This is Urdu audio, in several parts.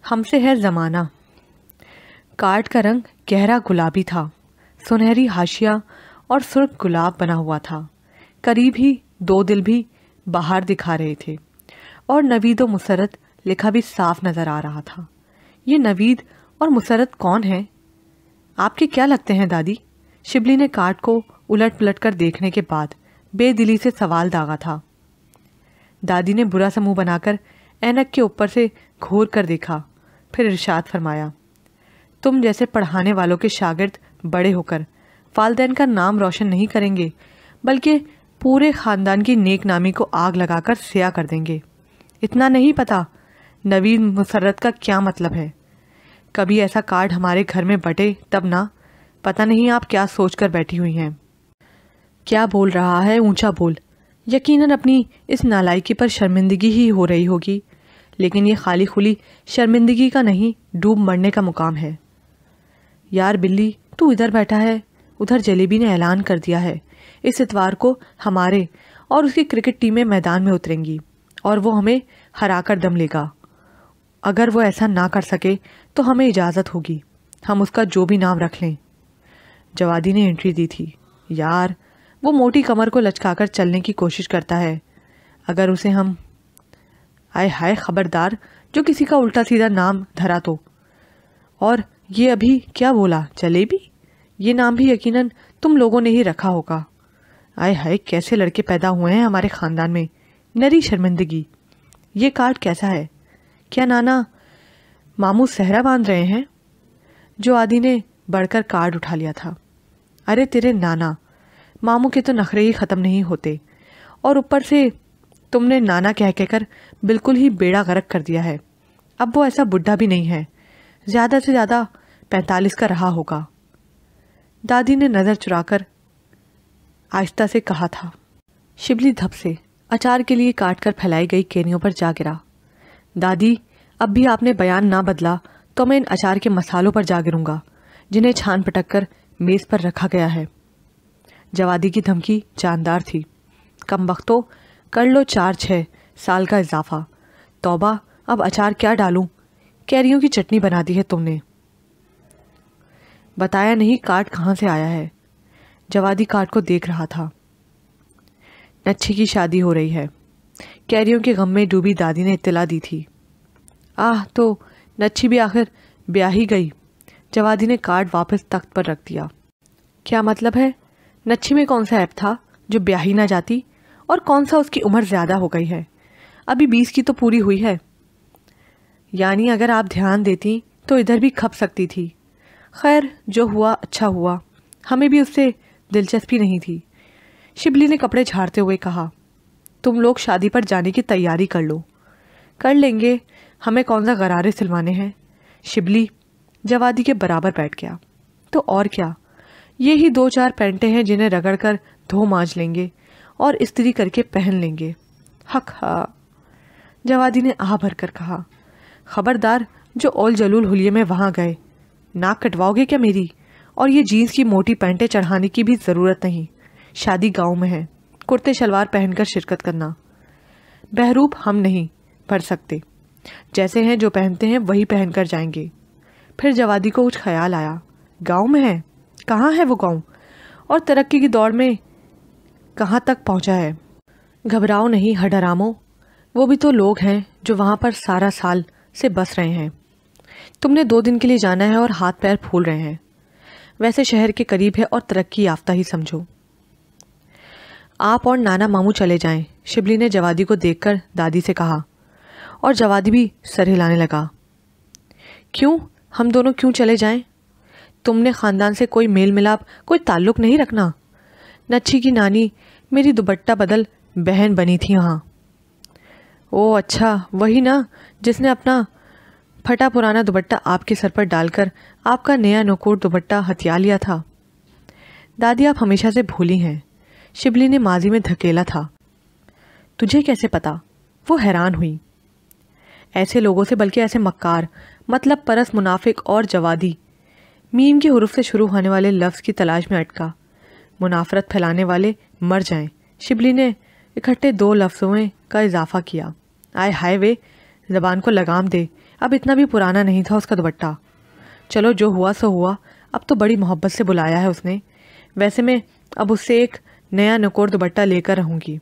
ہم سے ہے زمانہ۔ کارڈ کا رنگ گہرا گلابی تھا، سنہری حاشیہ اور سرخ گلاب بنا ہوا تھا۔ قریب ہی دو دل بھی باہر دکھا رہے تھے اور نوید و مسرت لکھا بھی صاف نظر آ رہا تھا۔ یہ نوید اور مسرت کون ہیں؟ آپ کے کیا لگتے ہیں دادی؟ شبلی نے کارڈ کو الٹ پلٹ کر دیکھنے کے بعد بے دلی سے سوال داغا تھا۔ دادی نے برا سا منہ بنا کر اینک کے اوپر سے گھور کر دیکھا، پھر ارشاد فرمایا، تم جیسے پڑھانے والوں کے شاگرد بڑے ہو کر والدین کا نام روشن نہیں کریں گے بلکہ پورے خاندان کی نیک نامی کو آگ لگا کر سیاہ کر دیں گے۔ اتنا نہیں پتا نوید مسرت کا کیا مطلب ہے؟ کبھی ایسا کارڈ ہمارے گھر میں بٹے تب نہ، پتہ نہیں آپ کیا سوچ کر بیٹھی ہوئی ہیں۔ کیا بول رہا ہے؟ اونچا بول۔ یقیناً اپنی اس نالائکی پر شرمندگی ہی ہو رہی ہوگی، لیکن یہ خالی خلی شرمندگی کا نہیں، ڈوب مرنے کا مقام ہے۔ یار بلی، تو ادھر بیٹھا ہے، ادھر جلیبی نے اعلان کر دیا ہے اس اتوار کو ہمارے اور اس کی کرکٹ ٹیمیں میدان میں اتریں گی اور وہ ہمیں ہرا کر دم لے گا۔ اگر وہ ایسا نہ کر سکے تو ہمیں اجازت ہوگی ہم اس کا جو بھی نام رکھ لیں۔ جوادی نے انٹری دی تھی۔ یار وہ موٹی کمر کو لچکا کر چلنے کی کوشش کرتا ہے، اگر اسے ہم آئے ہائے خبردار جو کسی کا الٹا سیدھا نام دھرا تو۔ اور یہ ابھی کیا بولا؟ جلیبی؟ یہ نام بھی یقیناً تم لوگوں نے ہی رکھا ہوگا۔ آئے ہائے کیسے لڑکے پیدا ہوئے ہیں ہمارے خاندان میں، نری شرمندگی۔ یہ کارڈ کیسا ہے؟ کیا نانا ماموں صحرا باندھ رہے ہیں؟ جو آدی نے بڑھ کر کارڈ اٹھا لیا تھا۔ ارے تیرے نانا ماموں کے تو نخرے ہی ختم نہیں ہوتے، اور اوپر سے تم نے نانا کہہ کر بالکل ہی بیڑا غرق کر دیا ہے۔ اب وہ ایسا بڈھا بھی نہیں ہے، زیادہ سے زیادہ 45 کا رہا ہوگا۔ دادی نے نظر چرا کر آہستہ سے کہا تھا۔ شبلی دھپ سے اچار کے لیے کاٹ کر پھیلائی گئی کینیوں پر جا گرا۔ دادی اب بھی آپ نے بیان نہ بدلا تو میں ان اچار کے مسالوں پر جا گروں گا جنہیں چھان پٹک کر میز پر رکھا گیا ہے۔ جوادی کی دھمکی جاندار تھی۔ کم بختو، کر لو 4-6 سال کا اضافہ۔ توبہ، اب اچار کیا ڈالوں؟ کیریوں کی چٹنی بنا دی ہے تم نے۔ بتایا نہیں کارڈ کہاں سے آیا ہے؟ جوادی کارڈ کو دیکھ رہا تھا۔ نچھی کی شادی ہو رہی ہے، کیریوں کے غم میں ڈوبی دادی نے اطلاع دی تھی۔ تو نچھی بھی آخر بیاہ ہی گئی۔ جوادی نے کارڈ واپس تخت پر رکھ دیا۔ کیا مطلب ہے؟ نچھی میں کون سا عیب تھا جو بیاہ ہی نہ جاتی، اور کون سا اس کی عمر زیادہ ہو گئی ہے؟ ابھی 20 کی تو پوری ہوئی ہے۔ یعنی اگر آپ دھیان دیتی تو ادھر بھی کھپ سکتی تھی۔ خیر جو ہوا اچھا ہوا، ہمیں بھی اس سے دلچسپی نہیں تھی۔ شبلی نے کپڑے جھاڑتے ہوئے کہا، تم لوگ شادی پر جانے کی تیاری کر لو۔ کر لیں گے، ہمیں کون سا غرارے سلوانے ہیں۔ شبلی جوادی کے برابر بیٹھ گیا۔ تو اور کیا، یہی 2-4 پینٹیں ہیں جنہیں رگڑ کر دھو مانج لیں گے اور استری کر کے پہن لیں گے۔ حق ہا، جوادی نے آہ بھر کر کہا۔ خبردار جو اول جلول حلیے میں وہاں گئے، ناک کٹواؤ گے کیا میری؟ اور یہ جینس کی موٹی پینٹیں چڑھانے کی بھی ضرورت نہیں، شادی گاؤں میں ہے، کرتے شلوار پہن کر شرکت کرنا۔ بہروپ ہم نہیں بھر سکتے، جیسے ہیں جو پہنتے ہیں وہی پہن کر جائیں گے۔ پھر جوادی کو کچھ خیال آیا، گاؤں میں ہے؟ کہاں ہے وہ گاؤں؟ اور ترقی کی دوڑ میں کہاں تک پہنچا ہے؟ گھبراؤ نہیں ہڈرامو، وہ بھی تو لوگ ہیں جو وہاں پر سارا سال سے بس رہے ہیں۔ تم نے 2 دن کے لیے جانا ہے اور ہاتھ پیر پھول رہے ہیں۔ ویسے شہر کے قریب ہے اور ترقی یافتہ ہی سمجھو۔ آپ اور نانا ماموں چلے جائیں، شبلی نے جوادی کو دیکھ کر دادی سے کہا، اور جوادی بھی سر ہلانے لگا۔ کیوں؟ ہم دونوں کیوں چلے جائیں؟ تم نے خاندان سے کوئی میل ملاپ، کوئی تعلق نہیں رکھنا؟ نچھی کی نانی میری دوپٹہ بدل بہن بنی تھی وہاں۔ او اچھا، وہی نا جس نے اپنا پھٹا پرانا دوپٹہ آپ کے سر پر ڈال کر آپ کا نیا نوکور دوپٹہ ہتھیا لیا تھا۔ دادی آپ ہمیشہ سے بھولی ہیں، شبلی نے ماضی میں دھکیلا تھا۔ تجھے کیسے پتا؟ وہ حیران ہوئی۔ ایسے لوگوں سے، بلکہ ایسے مکار، مطلب پرست منافق اور جوادی میم کے حروف سے شروع ہونے والے لفظ کی تلاش میں اٹکا۔ منافرت پھیلانے والے مر جائیں۔ شبلی نے اکٹھے 2 لفظوں کا اضافہ کیا۔ آئے ہائے وے، زبان کو لگام دے، اب اتنا بھی پرانا نہیں تھا اس کا دوپٹہ۔ چلو جو ہوا سو ہوا، اب تو بڑی محبت سے بلایا ہے اس نے، ویسے میں اب اس سے ایک نیا نکور دوپٹہ لے کر رہوں گی۔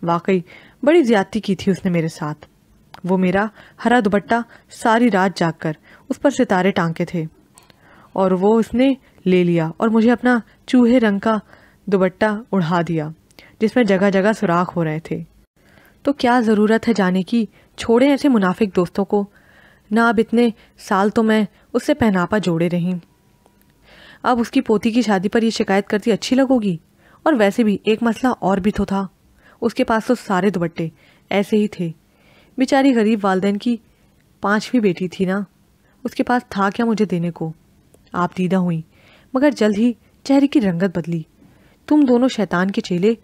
واقعی بڑی زیادتی کی تھی اس نے میرے ساتھ۔ وہ میرا ہرا دوپٹہ ساری رات جاگ کر اس پر ستارے ٹانکے تھے، اور وہ اس نے لے لیا اور مجھے اپنا چوہے رنگ کا دوپٹہ اڑھا دیا جس میں جگہ جگہ سوراخ ہو رہے تھے۔ تو کیا ضرورت ہے جانے کی، چھوڑیں ایسے منافق دوستوں کو، نہ اب اتنے سال تو میں اس سے پہناپا جوڑے رہی، اب اس کی پوتی کی شادی پر یہ شکایت کرتی اچھی لگو گی۔ اور ویسے بھی ایک مسئلہ اور بھی تو تھا، اس کے پاس تو سارے دوپٹے ایسے ہی تھے، بیچاری غریب والدین کی 5ویں بیٹی تھی نا، اس کے پاس تھا کیا مجھے دینے کو۔ آپ دیدہ ہوئیں، مگر جلد ہی چہرے کی رنگت بدلی۔ تم دونوں شیطان کے چیلے،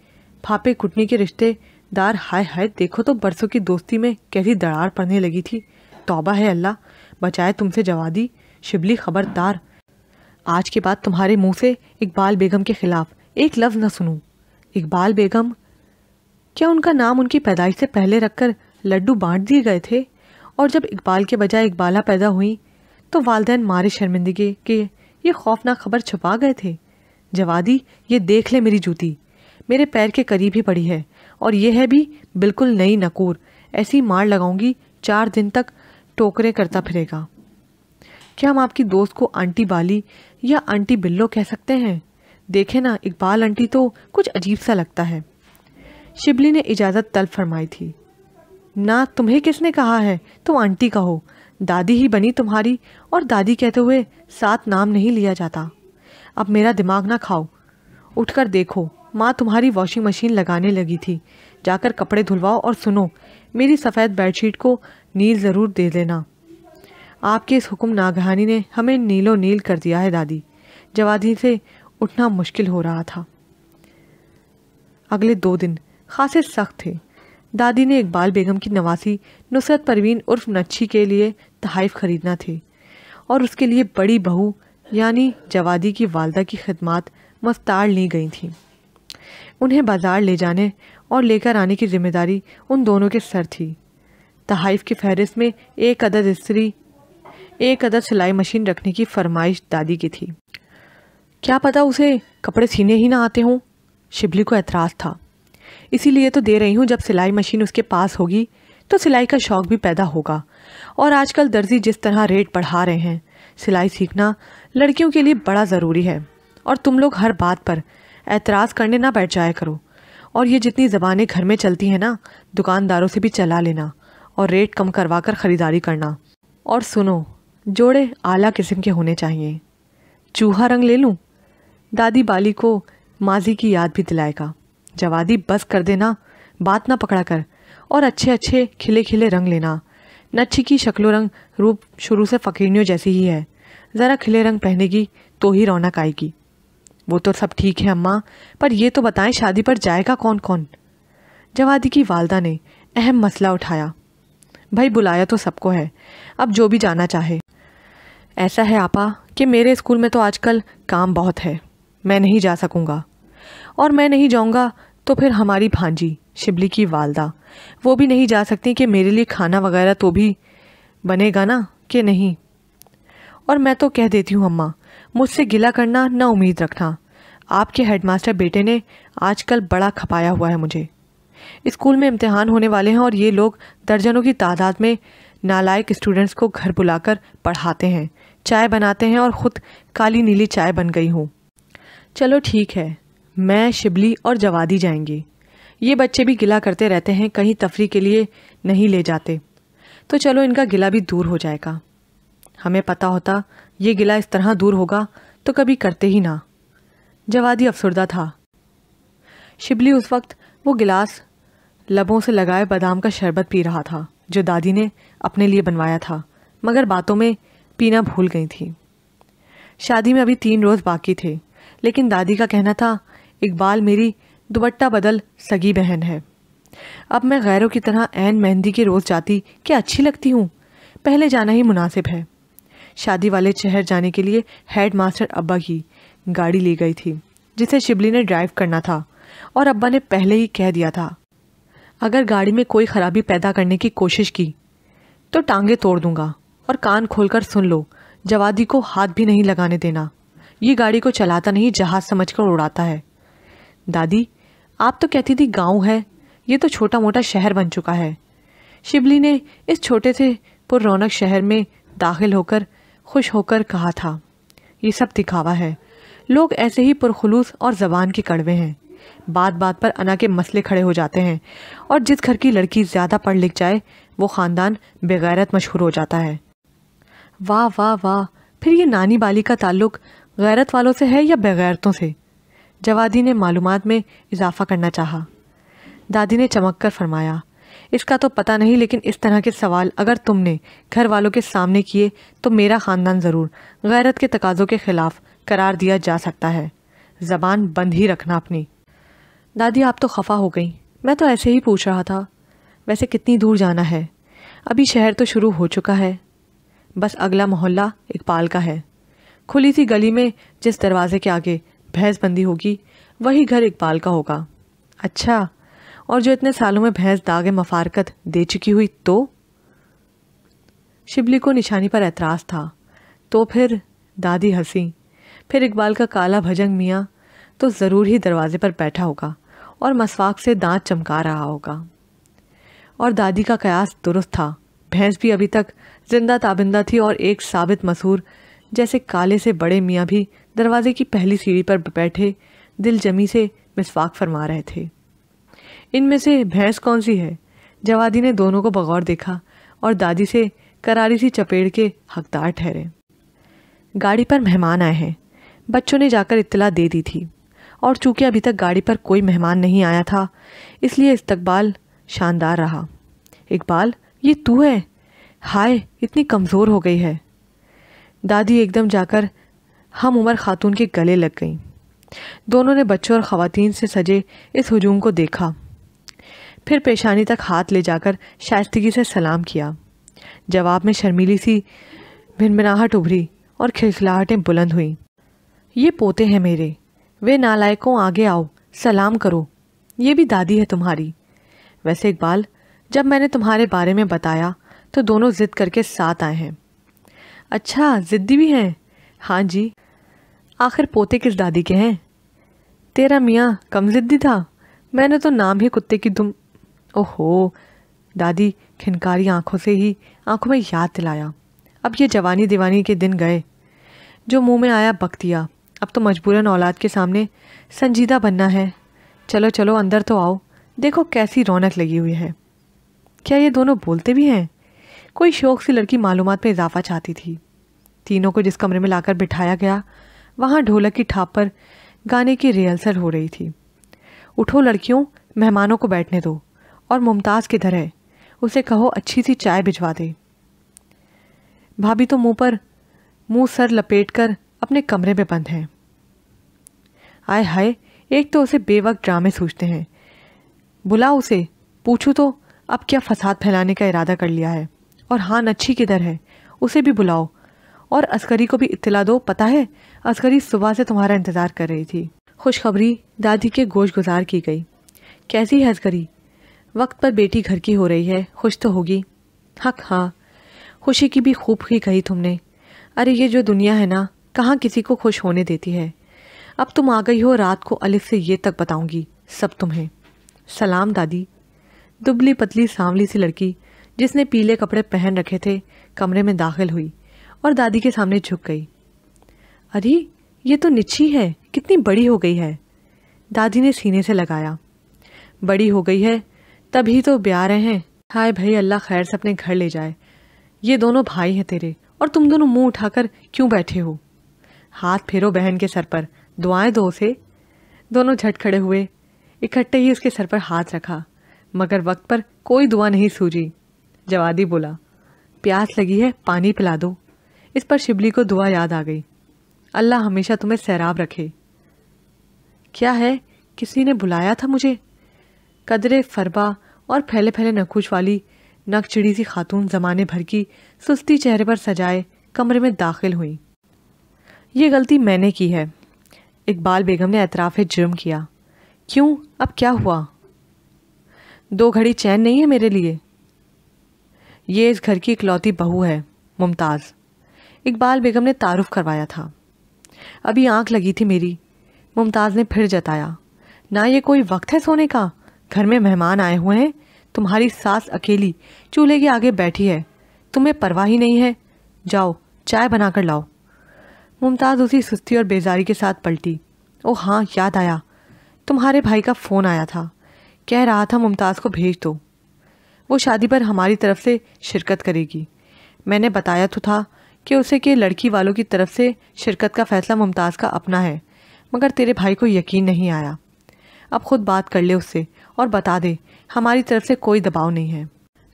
پھاپے کٹنی کے رشتے دار، ہائے ہائے، دیکھو تو برسوں کی دوستی میں کیسی دراڑ پڑنے لگی تھی۔ توبہ ہے، اللہ بچائے تم سے جوادی۔ شبلی خبردار، آج کے بعد تمہارے منہ سے اقبال بیگم کے خلاف ایک لفظ نہ سنوں۔ اقبال بیگم؟ کیا ان کا نام ان کی پیدائش سے پہلے رکھ کر لڈو بانٹ دیے گئے تھے، اور جب اقبال کے بجائے اقبالہ پیدا ہوئی تو والدین مارے شرمندگی کے یہ خوفناک خبر چھپا گئے تھے؟ جوادی، یہ دیکھ لے میری جوتی، میرے پیر کے قریب ہی پڑی ہے، اور یہ ہے بھی بالکل نئی نکور، ایسی مار لگاؤں گی 4 دن تک ٹوکرے کرتا پھرے گا۔ کیا ہم آپ کی دوست کو آنٹی بالی یا آنٹی بلو کہہ سکتے ہیں؟ دیکھیں نا، اقبال آنٹی تو کچھ عجیب سا لگتا ہے۔ شبلی نے اجازت طلب فرمائی تھی۔ نہ، تمہیں کس نے کہا ہے تم آنٹی کہو، دادی ہی بنی تمہاری، اور دادی کہتے ہوئے ساتھ نام نہیں لیا جاتا۔ اب میرا دماغ نہ کھاؤ، اٹھ کر دیکھو، ماں تمہاری واشنگ مشین لگانے لگی تھی، جا کر کپڑے دھلواؤ، اور سنو، میری سفید بیڈ شیٹ کو نیل ضرور دے دینا۔ آپ کے اس حکم ناگہانی نے ہمیں نیلو نیل کر دیا ہے دادی۔ جوادی سے اٹھنا مشکل ہو رہا تھا۔ اگلے 2 دن خاصے سخت تھے۔ دادی نے اقبال بیگم کی نواسی نصرت پروین عرف نچھی کے لیے تحائف خریدنا تھے، اور اس کے لیے بڑی بہو یعنی جوادی کی والدہ کی خدمات مستعار لی گئی تھیں۔ انہیں بازار لے جانے اور لے کر آنے کی ذمہ داری ان دونوں کے سر تھی۔ تحائف کی فہرست میں 1 عدد استری، 1 عدد سلائی مشین رکھنے کی فرمائش دادی کی تھی۔ کیا پتا اسے کپڑے سینے ہی نہ آتے ہوں؟ شبلی کو اعتراض تھا۔ اسی لیے تو دے رہی ہوں، جب سلائی مشین اس کے پاس ہوگی تو سلائی کا شوق بھی پیدا ہوگا، اور آج کل درزی جس طرح ریٹ بڑھا رہے ہیں، سلائی سیکھنا لڑکیوں کے لیے بڑا ضروری ہے۔ اور تم لوگ ہر بات پر اعتراض کرنے نہ بیٹھ جایا کرو، اور یہ جتنی زبانیں گھر میں چلتی ہیں نا، دکانداروں سے بھی چلا لینا، اور ریٹ کم کروا کر خریداری کرنا۔ اور سنو، جوڑے اعلیٰ قسم کے ہونے چاہیے۔ چوہا رنگ لے لوں؟ دادی بالی کو ماضی کی یاد بھی دلائے گا۔ جوادی، بس کر دینا، بات نہ پکڑا کر، اور اچھے اچھے کھلے کھلے رنگ لینا۔ نچھی کی شکل و رنگ روپ شروع سے فقیرنیوں جیسی ہی ہے، ذرا کھلے رنگ پہنے گی تو ہی رونق آئے گی۔ وہ تو سب ٹھیک ہے اماں، پر یہ تو بتائیں شادی پر جائے گا کون کون؟ جوادی کی والدہ نے اہم مسئلہ اٹھایا۔ بھائی بلایا تو سب کو ہے، اب جو بھی جانا چاہے۔ ایسا ہے آپا کہ میرے اسکول میں تو آج کل کام بہت ہے، میں نہیں جا سکوں گا، اور میں نہیں جاؤں گا تو پھر ہماری بھانجی شبلی کی والدہ وہ بھی نہیں جا سکتی کہ میرے لیے کھانا وغیرہ تو بھی بنے گا نا کہ نہیں؟ اور میں تو کہہ دیتی ہوں اماں، مجھ سے گلہ کرنا نہ امید رکھنا، آپ کے ہیڈ ماسٹر بیٹے نے آج کل بڑا کھپایا ہوا ہے مجھے۔ اسکول میں امتحان ہونے والے ہیں، اور یہ لوگ درجنوں کی تعداد میں نالائق اسٹوڈنٹس کو گھر بلا کر پڑھاتے ہیں، چائے بناتے ہیں، اور خود کالی نیلی چائے بن گئی ہوں۔ چلو ٹھیک ہے، میں، شبلی اور جوادی جائیں گے۔ یہ بچے بھی گلہ کرتے رہتے ہیں، کہیں تفریح کے لیے نہیں لے جاتے، تو چلو ان کا گلہ بھی دور ہو جائے گا۔ ہمیں پتہ ہوتا یہ گلہ اس طرح دور ہوگا تو کبھی کرتے ہی نہ۔ جوادی افسردہ تھا۔ شبلی اس وقت وہ گلاس لبوں سے لگائے بادام کا شربت پی رہا تھا جو دادی نے اپنے لیے بنوایا تھا، مگر باتوں میں پینا بھول گئی تھی۔ شادی میں ابھی 3 روز باقی تھے، لیکن دادی کا کہنا تھا اقبال میری دوپٹہ بدل سگی بہن ہے۔ اب میں غیروں کی طرح عین مہندی کے روز جاتی کہ اچھی لگتی ہوں؟ پہلے جانا ہی مناسب ہے۔ شادی والے شہر جانے کے لیے ہیڈ ماسٹر ابا کی گاڑی لی گئی تھی، جسے شبلی نے ڈرائیو کرنا تھا، اور ابا نے پہلے ہی کہہ دیا تھا اگر گاڑی میں کوئی خرابی پیدا کرنے کی کوشش کی تو ٹانگیں توڑ دوں گا۔ اور کان کھول کر سن لو، جوادی کو ہاتھ بھی نہیں لگانے دینا، یہ گاڑی کو چلاتا نہیں جہاز سمجھ کر اڑاتا ہے۔ دادی آپ تو کہتی تھی گاؤں ہے، یہ تو چھوٹا موٹا شہر بن چکا ہے۔ شبلی نے اس چھوٹے سے پر رونق شہر میں داخل ہو کر خوش ہو کر کہا تھا، یہ سب دکھاوا ہے، لوگ ایسے ہی پرخلوص اور زبان کے کڑوے ہیں، بات بات پر انا کے مسئلے کھڑے ہو جاتے ہیں، اور جس گھر کی لڑکی زیادہ پڑھ لکھ جائے وہ خاندان بغیرت مشہور ہو جاتا ہے۔ واہ واہ واہ، پھر یہ نانی بالی کا تعلق غیرت والوں سے ہے یا بغیرتوں سے؟ جوادی نے معلومات میں اضافہ کرنا چاہا۔ دادی نے چمک کر فرمایا، اس کا تو پتہ نہیں، لیکن اس طرح کے سوال اگر تم نے گھر والوں کے سامنے کیے تو میرا خاندان ضرور غیرت کے تقاضوں کے خلاف قرار دیا جا سکتا ہے۔ زبان بند ہی رکھنا اپنی۔ دادی آپ تو خفا ہو گئیں، میں تو ایسے ہی پوچھ رہا تھا۔ ویسے کتنی دور جانا ہے؟ ابھی شہر تو شروع ہو چکا ہے، بس اگلا محلہ اقبال کا ہے۔ کھلی سی گلی میں جس دروازے کے آگے بھینس بندی ہوگی وہی گھر اقبال کا ہوگا۔ اچھا، اور جو اتنے سالوں میں بھینس داغ مفارقت دے چکی ہوئی تو؟ شبلی کو نشانی پر اعتراض تھا۔ تو پھر؟ دادی ہنسی۔ پھر اقبال کا کالا بھجنگ میاں تو ضرور ہی دروازے پر بیٹھا ہوگا اور مسواک سے دانت چمکا رہا ہوگا۔ اور دادی کا قیاس درست تھا، بھینس بھی ابھی تک زندہ تابندہ تھی اور ایک ثابت مسحور جیسے کالے سے بڑے میاں بھی دروازے کی پہلی سیڑھی پر بیٹھے دل جمی سے مسواک فرما رہے تھے۔ ان میں سے بھینس کون سی ہے؟ جوادی نے دونوں کو بغور دیکھا اور دادی سے کراری سی چپیڑ کے حقدار ٹھہرے۔ گاڑی پر مہمان آئے ہیں، بچوں نے جا کر اطلاع دے دی تھی، اور چونکہ ابھی تک گاڑی پر کوئی مہمان نہیں آیا تھا اس لیے استقبال شاندار رہا۔ اقبال، یہ تو ہے؟ ہائے، اتنی کمزور ہو گئی ہے۔ دادی ایک دم جا کر ہم عمر خاتون کے گلے لگ گئیں۔ دونوں نے بچوں اور خواتین سے سجے اس ہجوم کو دیکھا، پھر پیشانی تک ہاتھ لے جا کر شائستگی سے سلام کیا۔ جواب میں شرمیلی سی بھنبھناہٹ ابھری اور کھلکھلاہٹیں بلند ہوئیں۔ یہ پوتے ہیں میرے، وے نالائکوں آگے آؤ، سلام کرو، یہ بھی دادی ہے تمہاری۔ ویسے اقبال، جب میں نے تمہارے بارے میں بتایا تو دونوں ضد کر کے ساتھ آئے ہیں۔ اچھا، ضدی بھی ہیں؟ ہاں جی۔ آخر پوتے کس دادی کے ہیں؟ تیرا میاں کم ضدی تھا، میں نے تو نام ہی کتے کی دم۔ اوہو، دادی کھنکاری آنکھوں میں یاد دلایا۔ اب یہ جوانی دیوانی کے دن گئے، جو منہ میں آیا بک دیا، اب تو مجبوراً اولاد کے سامنے سنجیدہ بننا ہے۔ چلو چلو اندر تو آؤ، دیکھو کیسی رونق لگی ہوئی ہے۔ کیا یہ دونوں بولتے بھی ہیں؟ کوئی شوق سی لڑکی معلومات میں اضافہ چاہتی تھی۔ تینوں کو جس کمرے میں لا کر بٹھایا گیا وہاں ڈھولک کی ٹھاپ پر گانے کی ریہرسل ہو رہی تھی۔ اٹھو لڑکیوں، مہمانوں کو بیٹھنے دو، اور ممتاز کدھر ہے؟ اسے کہو اچھی سی چائے بھجوا دے۔ بھابھی تو منہ سر لپیٹ کر اپنے کمرے میں بند ہیں۔ آئے ہائے، ایک تو اسے بے وقت ڈرامے سوچتے ہیں، بلاؤ اسے، پوچھو تو اب کیا فساد پھیلانے کا ارادہ کر لیا ہے۔ اور ہاں، نچھی کدھر ہے؟ اسے بھی بلاؤ، اور عسکری کو بھی اطلاع دو، پتہ ہے عسکری صبح سے تمہارا انتظار کر رہی تھی۔ خوشخبری دادی کے گوش گزار کی گئی۔ کیسی ہے عسکری؟ وقت پر بیٹی گھر کی ہو رہی ہے، خوش تو ہوگی؟ حق ہاں، خوشی کی بھی خوب ہی کہی تم نے۔ ارے یہ جو دنیا ہے نا، کہاں کسی کو خوش ہونے دیتی ہے۔ اب تم آ گئی ہو، رات کو الف سے یہ تک بتاؤں گی سب تمہیں۔ سلام دادی۔ دبلی پتلی سانولی سی لڑکی جس نے پیلے کپڑے پہن رکھے تھے کمرے میں داخل ہوئی اور دادی کے سامنے جھک گئی۔ ارے یہ تو نچھی ہے، کتنی بڑی ہو گئی ہے۔ دادی نے سینے سے لگایا۔ بڑی ہو گئی ہے تبھی تو بیاہ رہے ہیں۔ ہائے بھائی، اللہ خیر سے اپنے گھر لے جائے۔ یہ دونوں بھائی ہیں تیرے، اور تم دونوں منہ اٹھا کر کیوں بیٹھے ہو؟ ہاتھ پھیرو بہن کے سر پر، دعائیں دو اسے۔ دونوں جھٹ کھڑے ہوئے، اکٹھے ہی اس کے سر پر ہاتھ رکھا، مگر وقت پر کوئی دعا نہیں سوجی۔ جوادی بولا، پیاس لگی ہے، پانی پلا دو۔ اس پر شبلی کو دعا یاد آ گئی، اللہ ہمیشہ تمہیں سیراب رکھے۔ کیا ہے، کسی نے بلایا تھا مجھے؟ قدرے فربا اور پھیلے پھیلے نکوچ والی نک چڑی سی خاتون زمانے بھر کی سستی چہرے پر سجائے کمرے میں داخل ہوئی۔ یہ غلطی میں نے کی ہے، اقبال بیگم نے اعتراف جرم کیا۔ کیوں، اب کیا ہوا؟ 2 گھڑی چین نہیں ہے میرے لیے؟ یہ اس گھر کی اکلوتی بہو ہے، ممتاز، اقبال بیگم نے تعارف کروایا تھا۔ ابھی آنکھ لگی تھی میری، ممتاز نے پھر جتایا۔ نہ یہ کوئی وقت ہے سونے کا، گھر میں مہمان آئے ہوئے ہیں، تمہاری ساس اکیلی چولہے کے آگے بیٹھی ہے، تمہیں پرواہ ہی نہیں ہے، جاؤ چائے بنا کر لاؤ۔ ممتاز اسی سستی اور بیزاری کے ساتھ پلٹی۔ او ہاں، یاد آیا، تمہارے بھائی کا فون آیا تھا، کہہ رہا تھا ممتاز کو بھیج دو، وہ شادی پر ہماری طرف سے شرکت کرے گی۔ میں نے بتایا تو تھا کہ اسے کہ لڑکی والوں کی طرف سے شرکت کا فیصلہ ممتاز کا اپنا ہے، مگر تیرے بھائی کو یقین نہیں آیا۔ اب خود بات کر لے اس سے اور بتا دے ہماری طرف سے کوئی دباؤ نہیں ہے۔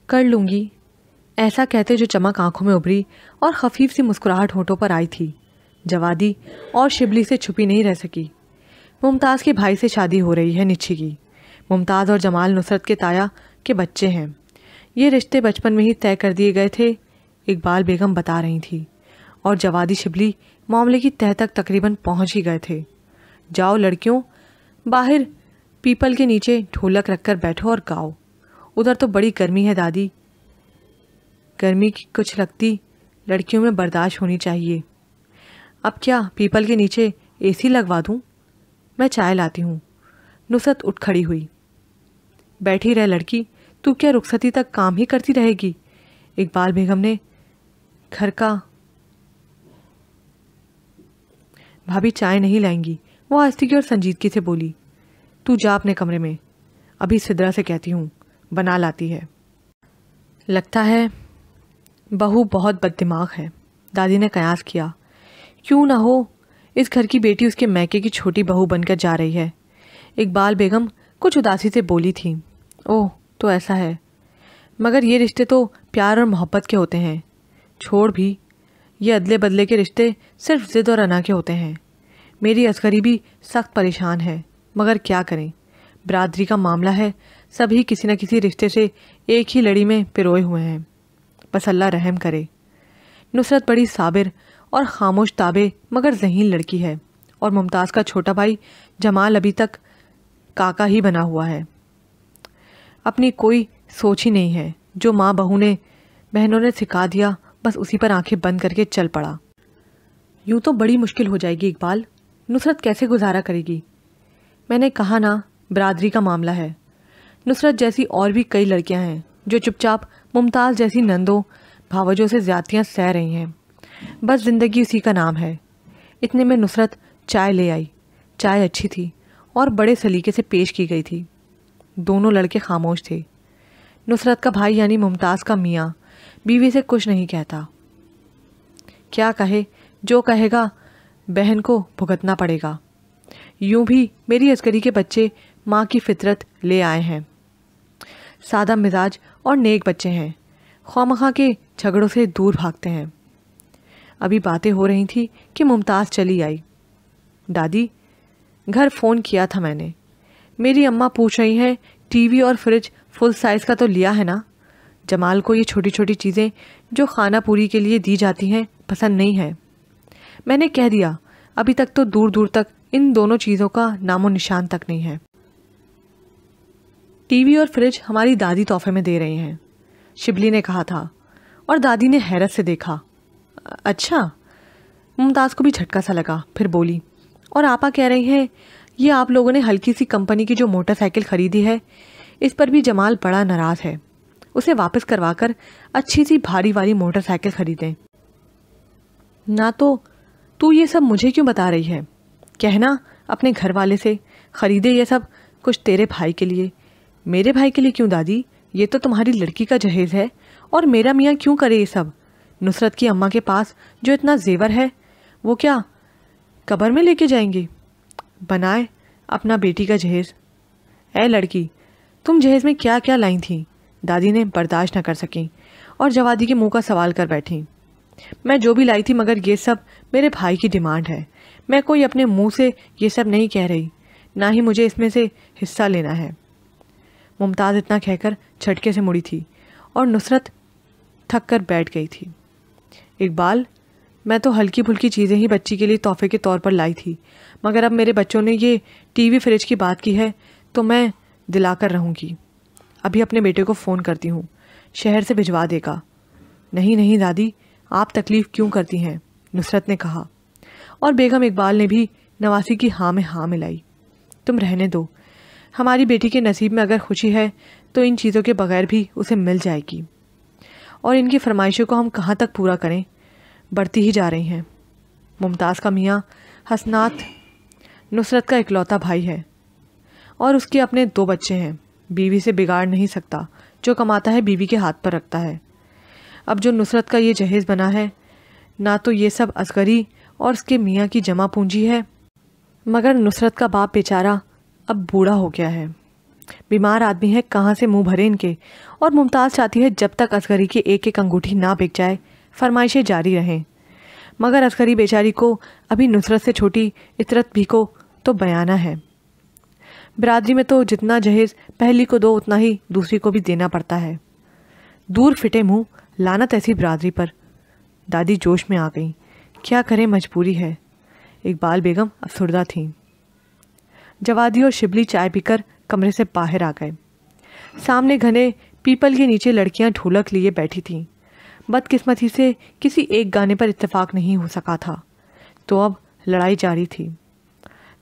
کر لوں گی، ایسا کہتے جو چمک آنکھوں میں ابھری اور خفیف سی مسکراہٹ ہونٹوں پر آئی تھی، جوادی اور شبلی سے چھپی نہیں رہ سکی۔ ممتاز کے بھائی سے شادی ہو رہی ہے نچھی کی، ممتاز اور جمال نصرت کے تایا کے بچے ہیں، یہ رشتے بچپن میں ہی طے کر دیے گئے تھے، اقبال بیگم بتا رہی تھی، اور جوادی شبلی معاملے کی تہہ تک تقریباً پہنچ ہی گئے تھے۔ جاؤ لڑکیوں، باہر پیپل کے نیچے ڈھولک رکھ کر بیٹھو اور گاؤ، ادھر تو بڑی گرمی ہے دادی، گرمی کی کچھ لگتی لڑکیوں میں برداشت ہونی چاہیے۔ اب کیا پیپل کے نیچے اے سی لگوا دوں؟ میں چائے لاتی ہوں۔ نصرت اٹھ کھڑی ہوئی۔ بیٹھی رہ لڑکی، تو کیا رخصتی تک کام ہی کرتی رہے گی؟ اقبال بیگم نے گھر کا بھابھی چائے نہیں لائیں گی، وہ آہستگی اور سنجیدگی سے بولی۔ تو جا اپنے کمرے میں، ابھی سدرا سے کہتی ہوں بنا لاتی ہے۔ لگتا ہے بہو بہت بد دماغ ہے، دادی نے قیاس کیا۔ کیوں نہ ہو، اس گھر کی بیٹی اس کے میکے کی چھوٹی بہو بن کر جا رہی ہے۔ اقبال بیگم کچھ اداسی سے بولی تھی۔ اوہ تو ایسا ہے، مگر یہ رشتے تو پیار اور محبت کے ہوتے ہیں، چھوڑ بھی، یہ ادلے بدلے کے رشتے صرف ضد اور انا کے ہوتے ہیں۔ میری عسکری بھی سخت پریشان ہے، مگر کیا کریں، برادری کا معاملہ ہے، سبھی کسی نہ کسی رشتے سے ایک ہی لڑی میں پروئے ہوئے ہیں، بس اللہ رحم کرے۔ نصرت بڑی صابر اور خاموش تابع مگر ذہین لڑکی ہے، اور ممتاز کا چھوٹا بھائی جمال ابھی تک کاکا ہی بنا ہوا ہے، اپنی کوئی سوچ ہی نہیں ہے، جو ماں بہنوں نے سکھا دیا بس اسی پر آنکھیں بند کر کے چل پڑا۔ یوں تو بڑی مشکل ہو جائے گی اقبال، نصرت کیسے گزارا کرے گی؟ میں نے کہا نا، برادری کا معاملہ ہے، نصرت جیسی اور بھی کئی لڑکیاں ہیں جو چپ چاپ ممتاز جیسی نندوں بھاوجوں سے زیادتیاں سہ رہی ہیں، بس زندگی اسی کا نام ہے۔ اتنے میں نصرت چائے لے آئی، چائے اچھی تھی اور بڑے سلیقے سے پیش کی گئی تھی۔ دونوں لڑکے خاموش تھے۔ نصرت کا بھائی یعنی ممتاز کا میاں بیوی سے کچھ نہیں کہتا، کیا کہے، جو کہے گا بہن کو بھگتنا پڑے گا۔ یوں بھی میری عسکری کے بچے ماں کی فطرت لے آئے ہیں، سادہ مزاج اور نیک بچے ہیں، خواہ کے جھگڑوں سے دور بھاگتے ہیں۔ ابھی باتیں ہو رہی تھی کہ ممتاز چلی آئی۔ دادی، گھر فون کیا تھا میں نے، میری اماں پوچھ رہی ہیں ٹی وی اور فریج فل سائز کا تو لیا ہے نا؟ جمال کو یہ چھوٹی چھوٹی چیزیں جو خانہ پوری کے لیے دی جاتی ہیں پسند نہیں ہے۔ میں نے کہہ دیا ابھی تک تو دور دور تک ان دونوں چیزوں کا نام و نشان تک نہیں ہے۔ ٹی وی اور فریج ہماری دادی تحفے میں دے رہی ہیں، شبلی نے کہا تھا، اور دادی نے حیرت سے دیکھا۔ اچھا، ممتاز کو بھی جھٹکا سا لگا، پھر بولی، اور آپا کہہ رہی ہیں یہ آپ لوگوں نے ہلکی سی کمپنی کی جو موٹر سائیکل خریدی ہے، اس پر بھی جمال بڑا ناراض ہے، اسے واپس کروا کر اچھی سی بھاری والی موٹر سائیکل خریدیں۔ نہ تو یہ سب مجھے کیوں بتا رہی ہے؟ کہنا اپنے گھر والے سے خریدے یہ سب کچھ تیرے بھائی کے لیے۔ میرے بھائی کے لیے کیوں دادی؟ یہ تو تمہاری لڑکی کا جہیز ہے، اور میرا میاں کیوں کرے یہ سب؟ نصرت کی اماں کے پاس جو اتنا زیور ہے وہ کیا قبر میں لے کے جائیں گے؟ بنائے اپنا بیٹی کا جہیز۔ اے لڑکی، تم جہیز میں کیا کیا لائی تھیں؟ دادی نے برداشت نہ کر سکیں اور جوادی کے منہ کا سوال کر بیٹھیں۔ میں جو بھی لائی تھی، مگر یہ سب میرے بھائی کی ڈیمانڈ ہے، میں کوئی اپنے منہ سے یہ سب نہیں کہہ رہی، نہ ہی مجھے اس میں سے حصہ لینا ہے۔ ممتاز اتنا کہہ کر جھٹکے سے مڑی تھی اور نصرت تھک کر بیٹھ گئی تھی۔ اقبال، میں تو ہلکی پھلکی چیزیں ہی بچی کے لیے تحفے کے طور پر لائی تھی، مگر اب میرے بچوں نے یہ ٹی وی فریج کی بات کی ہے تو میں دلا کر رہوں گی۔ ابھی اپنے بیٹے کو فون کرتی ہوں، شہر سے بھجوا دے گا۔ نہیں دادی، آپ تکلیف کیوں کرتی ہیں؟ نصرت نے کہا، اور بیگم اقبال نے بھی نواسی کی ہاں میں ہاں ملائی۔ تم رہنے دو، ہماری بیٹی کے نصیب میں اگر خوشی ہے تو ان چیزوں کے بغیر بھی اسے مل جائے گی، اور ان کی فرمائشوں کو ہم کہاں تک پورا کریں، بڑھتی ہی جا رہی ہیں۔ ممتاز کا میاں حسنات نصرت کا اکلوتا بھائی ہے، اور اس کے اپنے 2 بچے ہیں۔ بیوی سے بگاڑ نہیں سکتا، جو کماتا ہے بیوی کے ہاتھ پر رکھتا ہے۔ اب جو نصرت کا یہ جہیز بنا ہے، نہ تو یہ سب اصغری اور اس کے میاں کی جمع پونجی ہے، مگر نصرت کا باپ بیچارہ اب بوڑھا ہو گیا ہے، بیمار آدمی ہے، کہاں سے منہ بھرے ان کے، اور ممتاز چاہتی ہے جب تک اصغری کی ایک ایک انگوٹھی نہ بک جائے فرمائشیں جاری رہیں، مگر اصغری بیچاری کو ابھی نصرت سے چھوٹی عطرت بھی کو تو بیانہ ہے۔ برادری میں تو جتنا جہیز پہلی کو دو اتنا ہی دوسری کو بھی دینا پڑتا ہے۔ دور فٹے منہ، لعنت ایسی برادری پر۔ دادی جوش میں آ گئیں، کیا کریں، مجبوری ہے۔ اقبال بیگم افسردہ تھیں۔ جوادی اور شبلی چائے پی کر کمرے سے باہر آ گئے۔ سامنے گھنے پیپل کے نیچے لڑکیاں ڈھولک لیے بیٹھی تھیں۔ بدقسمتی سے کسی ایک گانے پر اتفاق نہیں ہو سکا تھا، تو اب لڑائی جاری تھی۔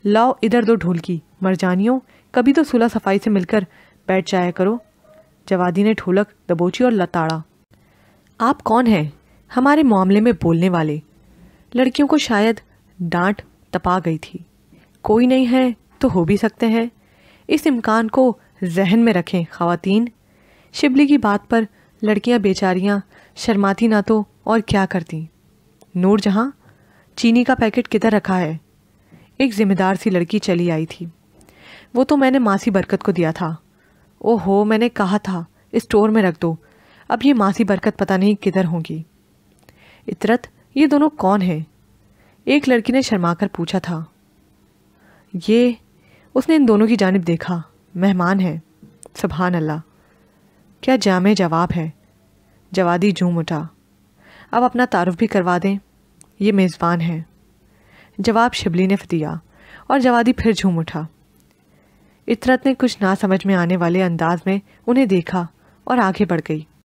لاؤ ادھر 2 ڈھولکی، مرجانیوں، کبھی تو صلح صفائی سے مل کر بیٹھ جایا کرو۔ جوادی نے ڈھولک دبوچی اور لتاڑا۔ آپ کون ہیں ہمارے معاملے میں بولنے والے؟ لڑکیوں کو شاید ڈانٹ تپا گئی تھی۔ کوئی نہیں ہے تو ہو بھی سکتے ہیں، اس امکان کو ذہن میں رکھیں خواتین۔ شبلی کی بات پر لڑکیاں بیچاریاں شرماتی نہ تو اور کیا کرتی۔ نور جہاں، چینی کا پیکٹ کدھر رکھا ہے؟ ایک ذمہ دار سی لڑکی چلی آئی تھی۔ وہ تو میں نے ماسی برکت کو دیا تھا۔ او ہو، میں نے کہا تھا اسٹور میں رکھ دو، اب یہ ماسی برکت پتہ نہیں کدھر ہوں گی۔ عطرت، یہ دونوں کون ہیں؟ ایک لڑکی نے شرما کر پوچھا تھا۔ یہ، اس نے ان دونوں کی جانب دیکھا، مہمان ہیں۔ سبحان اللہ، کیا جامع جواب ہے۔ جوادی جھوم اٹھا۔ اب اپنا تعارف بھی کروا دیں، یہ میزبان ہیں۔ جواب شبلی نے دیا اور جوادی پھر جھوم اٹھا۔ عطرت نے کچھ نہ سمجھ میں آنے والے انداز میں انہیں دیکھا اور آگے بڑھ گئی۔